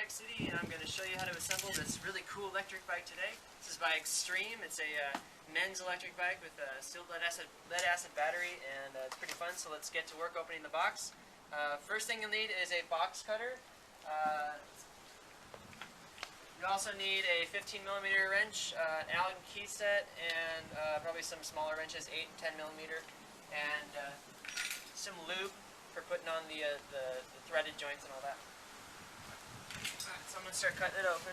RoadBike City, and I'm going to show you how to assemble this really cool electric bike today. This is by X-treme. It's a men's electric bike with a sealed lead acid battery, and it's pretty fun. So let's get to work opening the box. First thing you'll need is a box cutter. You also need a 15mm wrench, an Allen key set, and probably some smaller wrenches, 8 and 10mm, and some lube for putting on the threaded joints and all that. So I'm going to start cutting it open.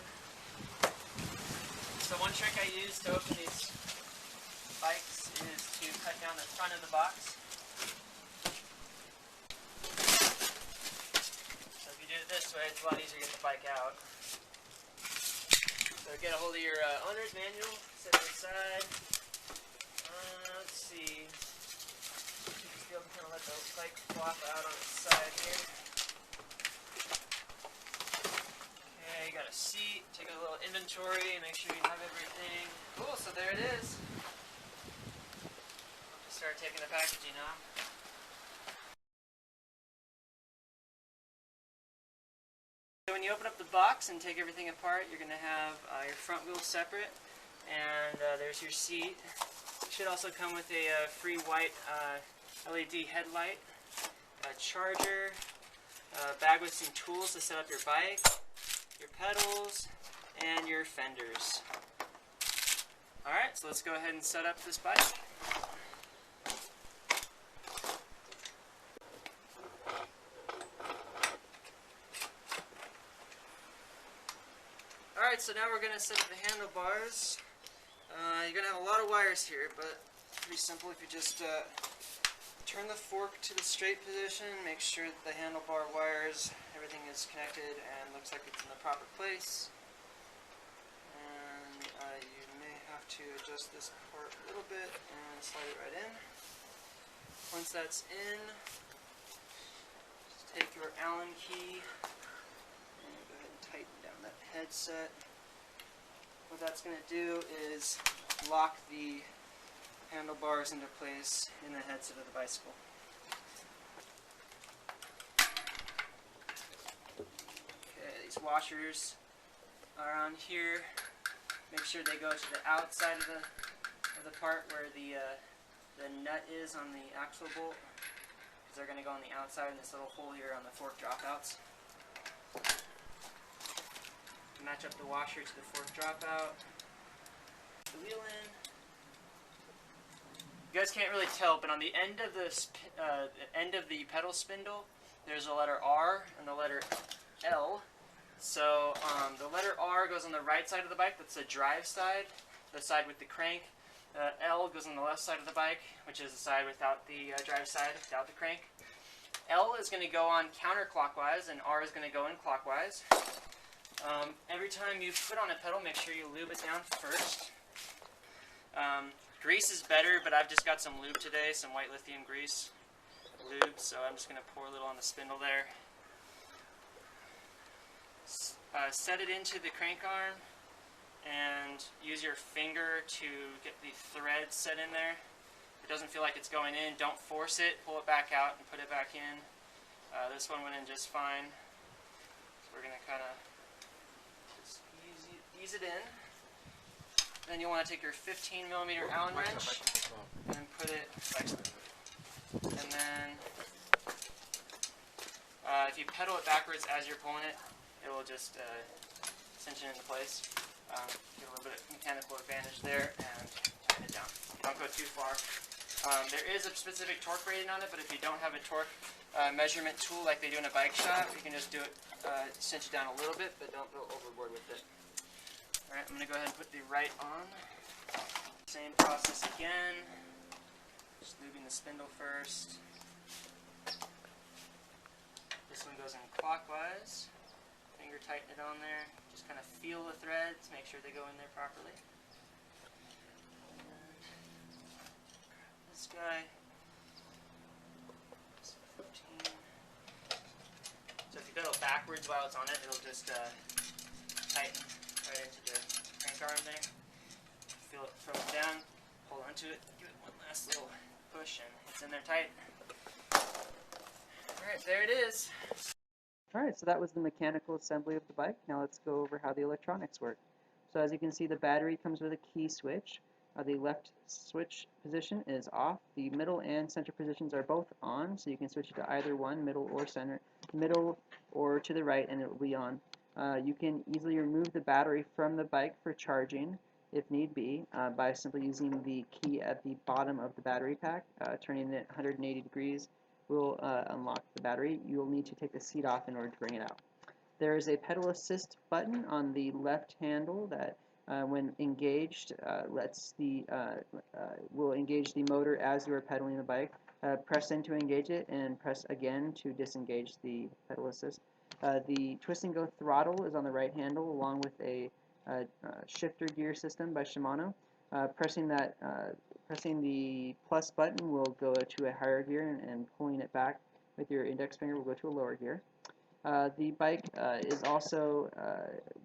So one trick I use to open these bikes is to cut down the front of the box. So if you do it this way, it's a lot easier to get the bike out. So get a hold of your owner's manual, set it aside. Let's see. Just be able to kind of let the bike flop out on its side here. Okay, you got a seat. Take a little inventory, make sure you have everything. Cool, so there it is. Just start taking the packaging off. So when you open up the box and take everything apart, you're going to have your front wheel separate, and there's your seat. It should also come with a free white LED headlight, a charger, a bag with some tools to set up your bike, your pedals, and your fenders. Alright, so let's go ahead and set up this bike. Alright, so now we're going to set up the handlebars. You're going to have a lot of wires here, but it's pretty simple. If you just turn the fork to the straight position, make sure that the handlebar wires, everything is connected and looks like it's in the proper place. And you may have to adjust this part a little bit and slide it right in. Once that's in, just take your Allen key and go ahead and tighten down that headset. What that's going to do is lock the handlebars into place in the headset of the bicycle. Okay, these washers are on here. Make sure they go to the outside of the part where the nut is on the axle bolt, because they're going to go on the outside in this little hole here on the fork dropouts. Match up the washer to the fork dropout. Put the wheel in. You guys can't really tell, but on the end of the pedal spindle, there's a letter R and the letter L. So the letter R goes on the right side of the bike. That's the drive side, the side with the crank. L goes on the left side of the bike, which is the side without the drive side, without the crank. L is going to go on counterclockwise, and R is going to go in clockwise. Every time you put on a pedal, make sure you lube it down first. Grease is better, but I've just got some lube today, some white lithium grease lube, so I'm just going to pour a little on the spindle there. Set it into the crank arm and use your finger to get the thread set in there. If it doesn't feel like it's going in, don't force it, pull it back out and put it back in. This one went in just fine. So we're going to kind of just ease it in. Then you'll want to take your 15mm Allen wrench and put it, and then if you pedal it backwards as you're pulling it, it will just cinch it into place. Get a little bit of mechanical advantage there and tighten it down. Don't go too far. There is a specific torque rating on it, but if you don't have a torque measurement tool like they do in a bike shop, you can just do it, cinch it down a little bit, but don't go overboard with it. Alright, I'm going to go ahead and put the right on. Same process again. Just lubing the spindle first. This one goes in clockwise. Finger tighten it on there. Just kind of feel the threads, make sure they go in there properly. And this guy. 15. So if you pedal backwards while it's on it, it'll just tighten right into the crank arm there. Feel it from down, hold onto it, give it one last little push, and it's in there tight. Alright, there it is. Alright, so that was the mechanical assembly of the bike. Now let's go over how the electronics work. So as you can see, the battery comes with a key switch. The left switch position is off. The middle and center positions are both on, so you can switch it to either one, middle or center, middle or to the right, and it will be on. You can easily remove the battery from the bike for charging, if need be, by simply using the key at the bottom of the battery pack, turning it 180 degrees will unlock the battery. You will need to take the seat off in order to bring it out. There is a pedal assist button on the left handle that, when engaged, will engage the motor as you are pedaling the bike. Press in to engage it and press again to disengage the pedal assist. The twist and go throttle is on the right handle, along with a shifter gear system by Shimano. Pressing the plus button will go to a higher gear, and pulling it back with your index finger will go to a lower gear. The bike is also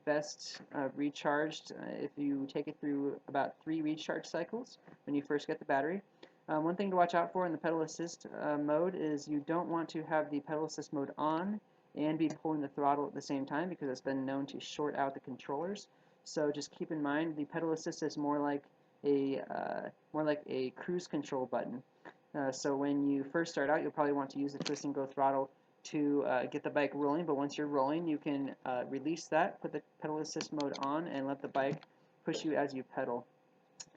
best recharged if you take it through about 3 recharge cycles when you first get the battery. One thing to watch out for in the pedal assist mode is you don't want to have the pedal assist mode on and be pulling the throttle at the same time, because it's been known to short out the controllers. So just keep in mind the pedal assist is more like a cruise control button. So when you first start out, you'll probably want to use the twist and go throttle to get the bike rolling, but once you're rolling, you can release that, put the pedal assist mode on, and let the bike push you as you pedal.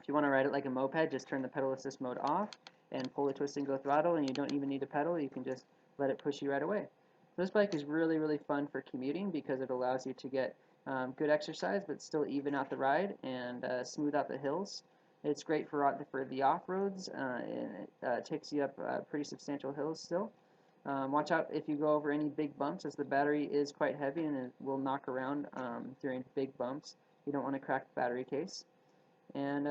If you want to ride it like a moped, just turn the pedal assist mode off and pull the twist and go throttle, and you don't even need to pedal. You can just let it push you right away. This bike is really, really fun for commuting because it allows you to get good exercise but still even out the ride and smooth out the hills. It's great for the off-roads, and it takes you up pretty substantial hills still. Watch out if you go over any big bumps, as the battery is quite heavy and it will knock around during big bumps. You don't want to crack the battery case. And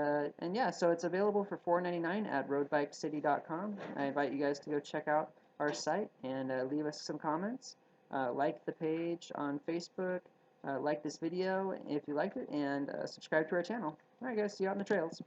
yeah, so it's available for $4.99 at RoadBikeCity.com. I invite you guys to go check out our site and leave us some comments. Like the page on Facebook, like this video if you liked it, and subscribe to our channel. Alright guys, see you out on the trails.